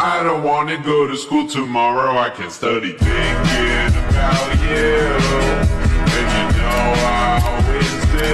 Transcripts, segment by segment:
I don't wanna go to school tomorrow, I can study thinking about you, and you know I always do.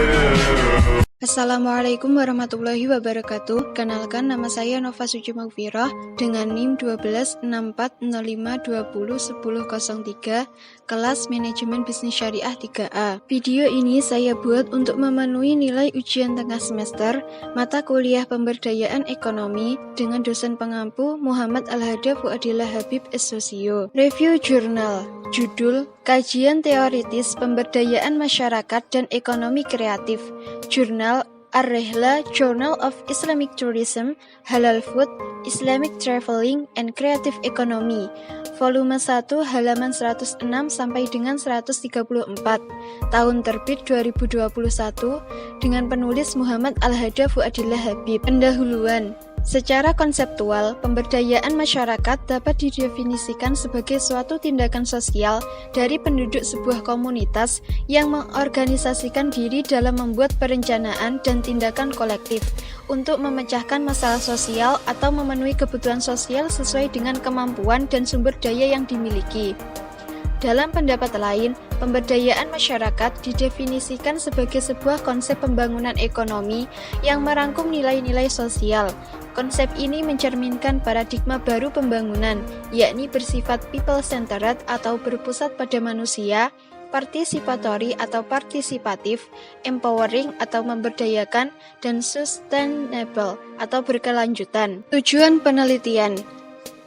Assalamualaikum warahmatullahi wabarakatuh. Kenalkan, nama saya Nova Suci Magfirah dengan NIM 126405201003, kelas Manajemen Bisnis Syariah 3A. Video ini saya buat untuk memenuhi nilai ujian tengah semester mata kuliah Pemberdayaan Ekonomi dengan dosen pengampu Muhammad Al-Hada Fuadillah Habib S-Sosio. Review jurnal, judul Kajian Teoritis Pemberdayaan Masyarakat dan Ekonomi Kreatif. Jurnal Ar-Rihla, Journal of Islamic Tourism, Halal Food, Islamic Traveling and Creative Economy, volume 1, halaman 106 sampai dengan 134, tahun terbit 2021, dengan penulis Muhammad Al-Hada Fuadillah Habib. Pendahuluan. Secara konseptual, pemberdayaan masyarakat dapat didefinisikan sebagai suatu tindakan sosial dari penduduk sebuah komunitas yang mengorganisasikan diri dalam membuat perencanaan dan tindakan kolektif untuk memecahkan masalah sosial atau memenuhi kebutuhan sosial sesuai dengan kemampuan dan sumber daya yang dimiliki. Dalam pendapat lain, pemberdayaan masyarakat didefinisikan sebagai sebuah konsep pembangunan ekonomi yang merangkum nilai-nilai sosial. Konsep ini mencerminkan paradigma baru pembangunan, yakni bersifat people-centered atau berpusat pada manusia, participatory atau partisipatif, empowering atau memberdayakan, dan sustainable atau berkelanjutan. Tujuan penelitian.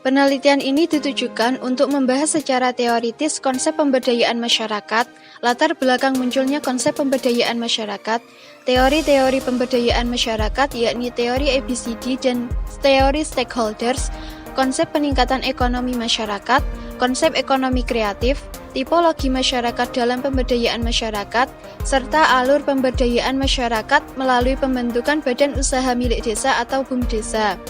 Penelitian ini ditujukan untuk membahas secara teoritis konsep pemberdayaan masyarakat, latar belakang munculnya konsep pemberdayaan masyarakat, teori-teori pemberdayaan masyarakat yakni teori ABCD dan teori stakeholders, konsep peningkatan ekonomi masyarakat, konsep ekonomi kreatif, tipologi masyarakat dalam pemberdayaan masyarakat, serta alur pemberdayaan masyarakat melalui pembentukan badan usaha milik desa atau BUMDesa.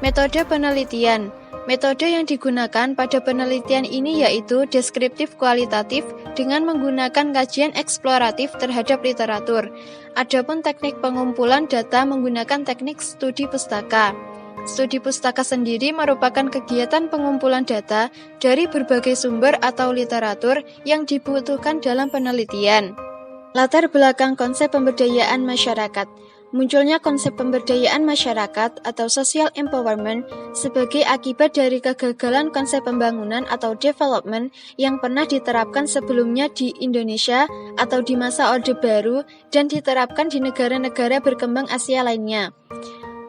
Metode penelitian. Metode yang digunakan pada penelitian ini yaitu deskriptif kualitatif dengan menggunakan kajian eksploratif terhadap literatur. Adapun teknik pengumpulan data menggunakan teknik studi pustaka. Studi pustaka sendiri merupakan kegiatan pengumpulan data dari berbagai sumber atau literatur yang dibutuhkan dalam penelitian. Latar belakang konsep pemberdayaan masyarakat. Munculnya konsep pemberdayaan masyarakat atau social empowerment sebagai akibat dari kegagalan konsep pembangunan atau development yang pernah diterapkan sebelumnya di Indonesia atau di masa Orde Baru dan diterapkan di negara-negara berkembang Asia lainnya.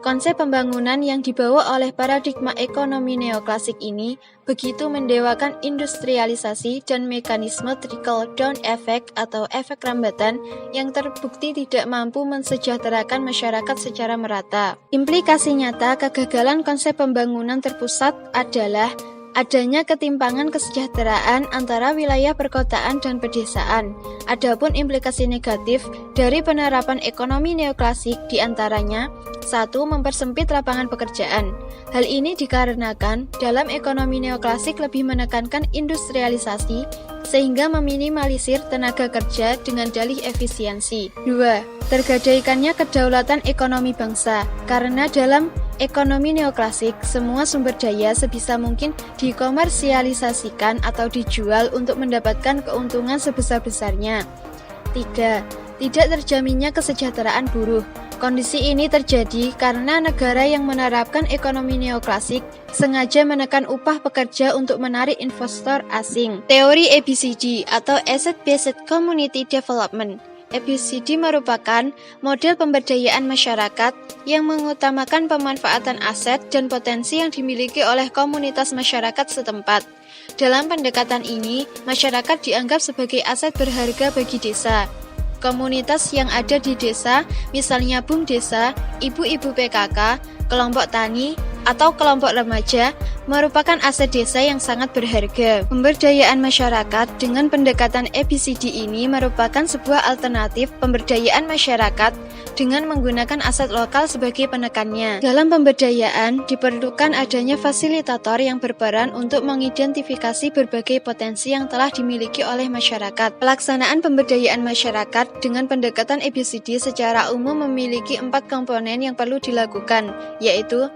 Konsep pembangunan yang dibawa oleh paradigma ekonomi neoklasik ini begitu mendewakan industrialisasi dan mekanisme trickle-down effect atau efek rambatan yang terbukti tidak mampu mensejahterakan masyarakat secara merata. Implikasi nyata kegagalan konsep pembangunan terpusat adalah adanya ketimpangan kesejahteraan antara wilayah perkotaan dan pedesaan. Adapun implikasi negatif dari penerapan ekonomi neoklasik diantaranya 1. Mempersempit lapangan pekerjaan. Hal ini dikarenakan dalam ekonomi neoklasik lebih menekankan industrialisasi sehingga meminimalisir tenaga kerja dengan dalih efisiensi. 2. Tergadaikannya kedaulatan ekonomi bangsa. Karena dalam ekonomi neoklasik, semua sumber daya sebisa mungkin dikomersialisasikan atau dijual untuk mendapatkan keuntungan sebesar-besarnya. 3. Tidak terjaminnya kesejahteraan buruh. Kondisi ini terjadi karena negara yang menerapkan ekonomi neoklasik sengaja menekan upah pekerja untuk menarik investor asing. Teori ABCD atau Asset Based Community Development. ABCD merupakan model pemberdayaan masyarakat yang mengutamakan pemanfaatan aset dan potensi yang dimiliki oleh komunitas masyarakat setempat. Dalam pendekatan ini, masyarakat dianggap sebagai aset berharga bagi desa. Komunitas yang ada di desa, misalnya BUMDesa, ibu-ibu PKK, kelompok tani, atau kelompok remaja, merupakan aset desa yang sangat berharga. Pemberdayaan masyarakat dengan pendekatan ABCD ini merupakan sebuah alternatif pemberdayaan masyarakat dengan menggunakan aset lokal sebagai penekannya. Dalam pemberdayaan, diperlukan adanya fasilitator yang berperan untuk mengidentifikasi berbagai potensi yang telah dimiliki oleh masyarakat. Pelaksanaan pemberdayaan masyarakat dengan pendekatan ABCD secara umum memiliki 4 komponen yang perlu dilakukan, yaitu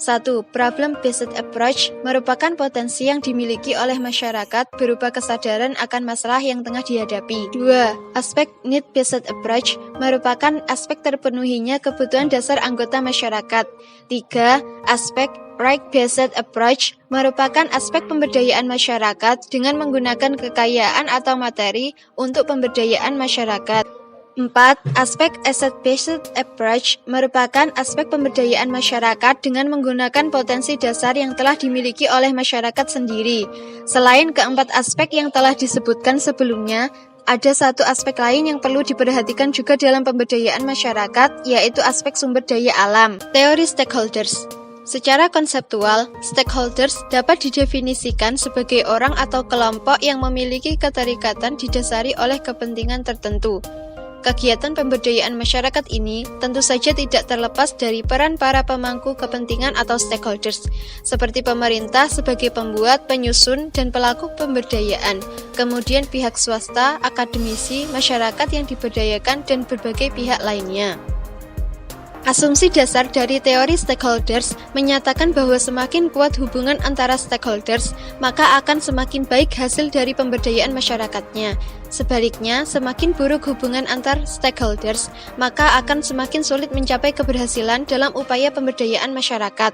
1. Problem-based approach merupakan potensi yang dimiliki oleh masyarakat berupa kesadaran akan masalah yang tengah dihadapi. 2. Aspek need-based approach merupakan aspek terpenuhinya kebutuhan dasar anggota masyarakat. 3. Aspek right-based approach merupakan aspek pemberdayaan masyarakat dengan menggunakan kekayaan atau materi untuk pemberdayaan masyarakat. 4. Aspek asset-based approach merupakan aspek pemberdayaan masyarakat dengan menggunakan potensi dasar yang telah dimiliki oleh masyarakat sendiri. Selain keempat aspek yang telah disebutkan sebelumnya, ada satu aspek lain yang perlu diperhatikan juga dalam pemberdayaan masyarakat, yaitu aspek sumber daya alam. Teori stakeholders. Secara konseptual, stakeholders dapat didefinisikan sebagai orang atau kelompok yang memiliki keterikatan didasari oleh kepentingan tertentu. Kegiatan pemberdayaan masyarakat ini tentu saja tidak terlepas dari peran para pemangku kepentingan atau stakeholders, seperti pemerintah sebagai pembuat, penyusun, dan pelaku pemberdayaan, kemudian pihak swasta, akademisi, masyarakat yang diberdayakan, dan berbagai pihak lainnya. Asumsi dasar dari teori stakeholders menyatakan bahwa semakin kuat hubungan antara stakeholders, maka akan semakin baik hasil dari pemberdayaan masyarakatnya. Sebaliknya, semakin buruk hubungan antar stakeholders, maka akan semakin sulit mencapai keberhasilan dalam upaya pemberdayaan masyarakat.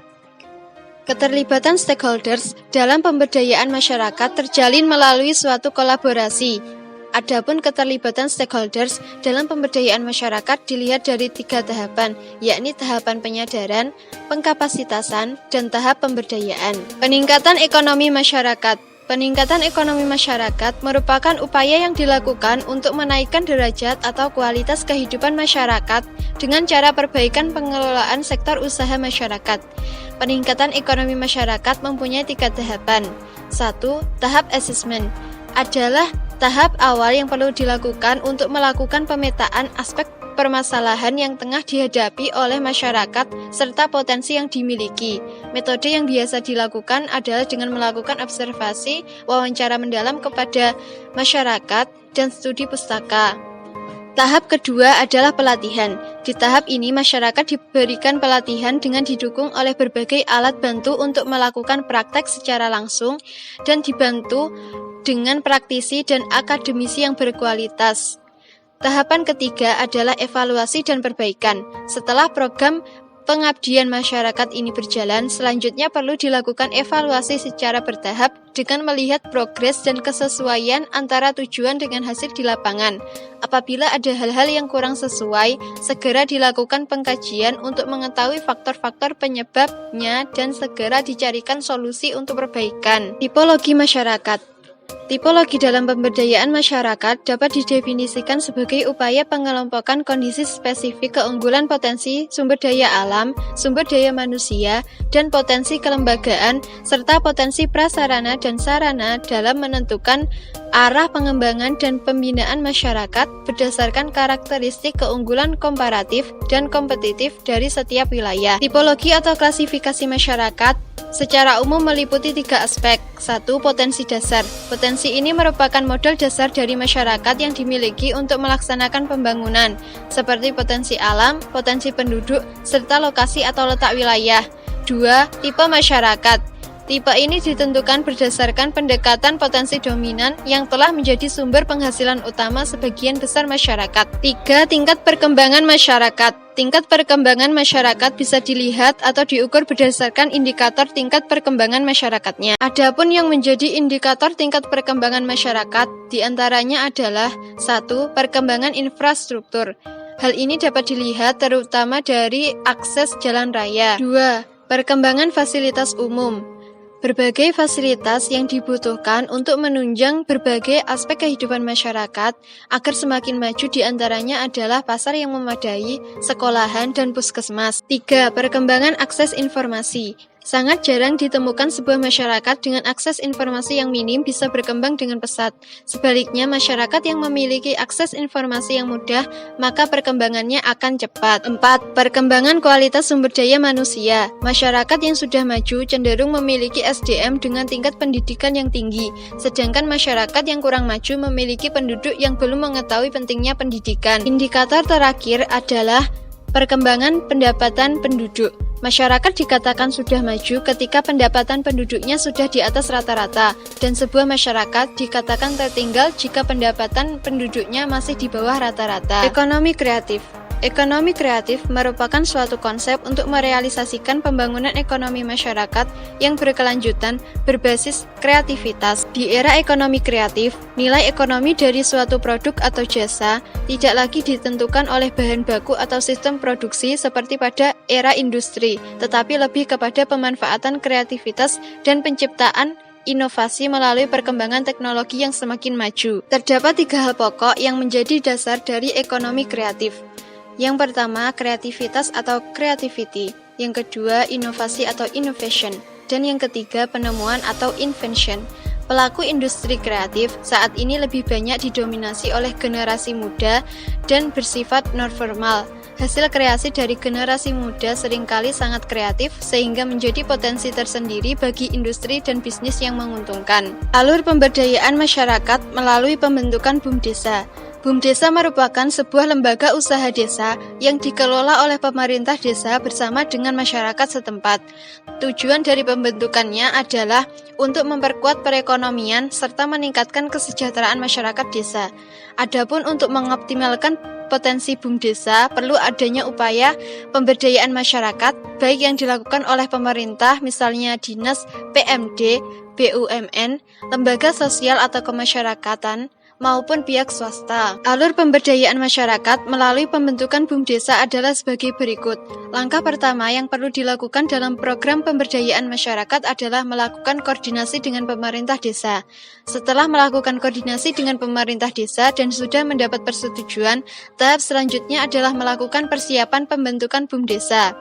Keterlibatan stakeholders dalam pemberdayaan masyarakat terjalin melalui suatu kolaborasi. Adapun keterlibatan stakeholders dalam pemberdayaan masyarakat dilihat dari 3 tahapan, yakni tahapan penyadaran, pengkapasitasan, dan tahap pemberdayaan. Peningkatan ekonomi masyarakat. Peningkatan ekonomi masyarakat merupakan upaya yang dilakukan untuk menaikkan derajat atau kualitas kehidupan masyarakat dengan cara perbaikan pengelolaan sektor usaha masyarakat. Peningkatan ekonomi masyarakat mempunyai 3 tahapan. 1. Tahap assessment adalah tahap awal yang perlu dilakukan untuk melakukan pemetaan aspek permasalahan yang tengah dihadapi oleh masyarakat serta potensi yang dimiliki. Metode yang biasa dilakukan adalah dengan melakukan observasi, wawancara mendalam kepada masyarakat, dan studi pustaka. Tahap kedua adalah pelatihan. Di tahap ini masyarakat diberikan pelatihan dengan didukung oleh berbagai alat bantu untuk melakukan praktek secara langsung dan dibantu dengan praktisi dan akademisi yang berkualitas. Tahapan ketiga adalah evaluasi dan perbaikan. Setelah program pengabdian masyarakat ini berjalan, selanjutnya perlu dilakukan evaluasi secara bertahap dengan melihat progres dan kesesuaian antara tujuan dengan hasil di lapangan. Apabila ada hal-hal yang kurang sesuai, segera dilakukan pengkajian untuk mengetahui faktor-faktor penyebabnya dan segera dicarikan solusi untuk perbaikan. Tipologi masyarakat. Tipologi dalam pemberdayaan masyarakat dapat didefinisikan sebagai upaya pengelompokan kondisi spesifik keunggulan potensi sumber daya alam, sumber daya manusia, dan potensi kelembagaan, serta potensi prasarana dan sarana dalam menentukan arah pengembangan dan pembinaan masyarakat berdasarkan karakteristik keunggulan komparatif dan kompetitif dari setiap wilayah. Tipologi atau klasifikasi masyarakat secara umum meliputi 3 aspek. 1. Potensi dasar. Potensi ini merupakan modal dasar dari masyarakat yang dimiliki untuk melaksanakan pembangunan, seperti potensi alam, potensi penduduk, serta lokasi atau letak wilayah. 2. Tipe masyarakat. Tipe ini ditentukan berdasarkan pendekatan potensi dominan yang telah menjadi sumber penghasilan utama sebagian besar masyarakat. 3. Tingkat perkembangan masyarakat. Tingkat perkembangan masyarakat bisa dilihat atau diukur berdasarkan indikator tingkat perkembangan masyarakatnya. Adapun yang menjadi indikator tingkat perkembangan masyarakat diantaranya adalah 1. Perkembangan infrastruktur. Hal ini dapat dilihat terutama dari akses jalan raya. 2. Perkembangan fasilitas umum. Berbagai fasilitas yang dibutuhkan untuk menunjang berbagai aspek kehidupan masyarakat agar semakin maju diantaranya adalah pasar yang memadai, sekolahan, dan puskesmas. 3. Perkembangan akses informasi. Sangat jarang ditemukan sebuah masyarakat dengan akses informasi yang minim bisa berkembang dengan pesat. Sebaliknya, masyarakat yang memiliki akses informasi yang mudah, maka perkembangannya akan cepat. 4. Perkembangan kualitas sumber daya manusia. Masyarakat yang sudah maju cenderung memiliki SDM dengan tingkat pendidikan yang tinggi, sedangkan masyarakat yang kurang maju memiliki penduduk yang belum mengetahui pentingnya pendidikan. Indikator terakhir adalah Perkembangan pendapatan penduduk. Masyarakat dikatakan sudah maju ketika pendapatan penduduknya sudah di atas rata-rata, dan sebuah masyarakat dikatakan tertinggal jika pendapatan penduduknya masih di bawah rata-rata. Ekonomi kreatif. Ekonomi kreatif merupakan suatu konsep untuk merealisasikan pembangunan ekonomi masyarakat yang berkelanjutan berbasis kreativitas. Di era ekonomi kreatif, nilai ekonomi dari suatu produk atau jasa tidak lagi ditentukan oleh bahan baku atau sistem produksi seperti pada era industri, tetapi lebih kepada pemanfaatan kreativitas dan penciptaan inovasi melalui perkembangan teknologi yang semakin maju. Terdapat 3 hal pokok yang menjadi dasar dari ekonomi kreatif. Yang pertama, kreativitas atau creativity. Yang kedua, inovasi atau innovation. Dan yang ketiga, penemuan atau invention. Pelaku industri kreatif saat ini lebih banyak didominasi oleh generasi muda dan bersifat non-formal. Hasil kreasi dari generasi muda seringkali sangat kreatif sehingga menjadi potensi tersendiri bagi industri dan bisnis yang menguntungkan. Alur pemberdayaan masyarakat melalui pembentukan BUMDesa. BUMDesa merupakan sebuah lembaga usaha desa yang dikelola oleh pemerintah desa bersama dengan masyarakat setempat. Tujuan dari pembentukannya adalah untuk memperkuat perekonomian serta meningkatkan kesejahteraan masyarakat desa. Adapun untuk mengoptimalkan potensi BUMDesa, perlu adanya upaya pemberdayaan masyarakat, baik yang dilakukan oleh pemerintah, misalnya dinas, PMD, BUMN, lembaga sosial atau kemasyarakatan, maupun pihak swasta. Alur pemberdayaan masyarakat melalui pembentukan BUMDesa adalah sebagai berikut. Langkah pertama yang perlu dilakukan dalam program pemberdayaan masyarakat adalah melakukan koordinasi dengan pemerintah desa. Setelah melakukan koordinasi dengan pemerintah desa dan sudah mendapat persetujuan, tahap selanjutnya adalah melakukan persiapan pembentukan BUMDesa.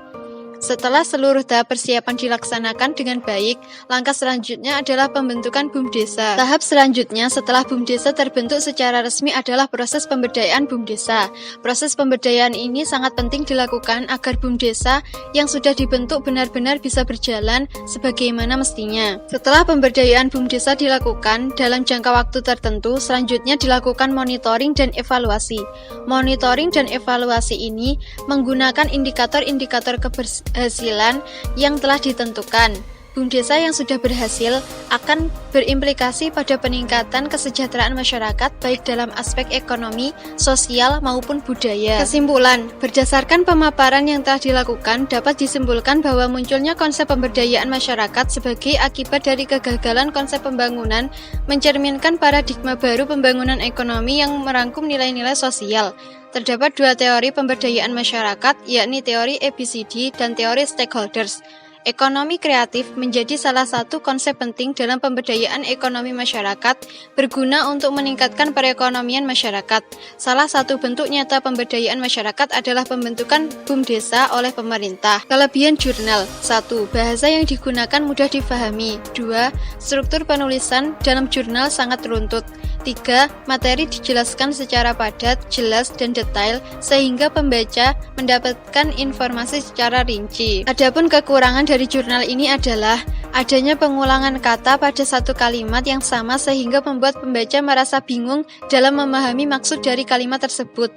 Setelah seluruh tahap persiapan dilaksanakan dengan baik, langkah selanjutnya adalah pembentukan BUMDesa. Tahap selanjutnya setelah BUMDesa terbentuk secara resmi adalah proses pemberdayaan BUMDesa. Proses pemberdayaan ini sangat penting dilakukan agar BUMDesa yang sudah dibentuk benar-benar bisa berjalan sebagaimana mestinya. Setelah pemberdayaan BUMDesa dilakukan dalam jangka waktu tertentu, selanjutnya dilakukan monitoring dan evaluasi. Monitoring dan evaluasi ini menggunakan indikator-indikator keberhasilan yang telah ditentukan. BUMDesa yang sudah berhasil akan berimplikasi pada peningkatan kesejahteraan masyarakat baik dalam aspek ekonomi, sosial, maupun budaya. Kesimpulan, berdasarkan pemaparan yang telah dilakukan, dapat disimpulkan bahwa munculnya konsep pemberdayaan masyarakat sebagai akibat dari kegagalan konsep pembangunan mencerminkan paradigma baru pembangunan ekonomi yang merangkum nilai-nilai sosial. Terdapat 2 teori pemberdayaan masyarakat, yakni teori ABCD dan teori stakeholders. Ekonomi kreatif menjadi salah satu konsep penting dalam pemberdayaan ekonomi masyarakat, berguna untuk meningkatkan perekonomian masyarakat. Salah satu bentuk nyata pemberdayaan masyarakat adalah pembentukan BUMDesa oleh pemerintah. Kelebihan jurnal: 1. Bahasa yang digunakan mudah difahami. 2. Struktur penulisan dalam jurnal sangat runtut. 3. Materi dijelaskan secara padat, jelas, dan detail, sehingga pembaca mendapatkan informasi secara rinci. Adapun kekurangan dari jurnal ini adalah adanya pengulangan kata pada satu kalimat yang sama sehingga membuat pembaca merasa bingung dalam memahami maksud dari kalimat tersebut.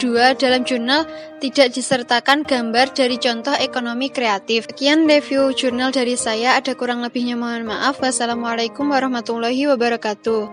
2. Dalam jurnal tidak disertakan gambar dari contoh ekonomi kreatif. Sekian review jurnal dari saya, ada kurang lebihnya mohon maaf. Wassalamualaikum warahmatullahi wabarakatuh.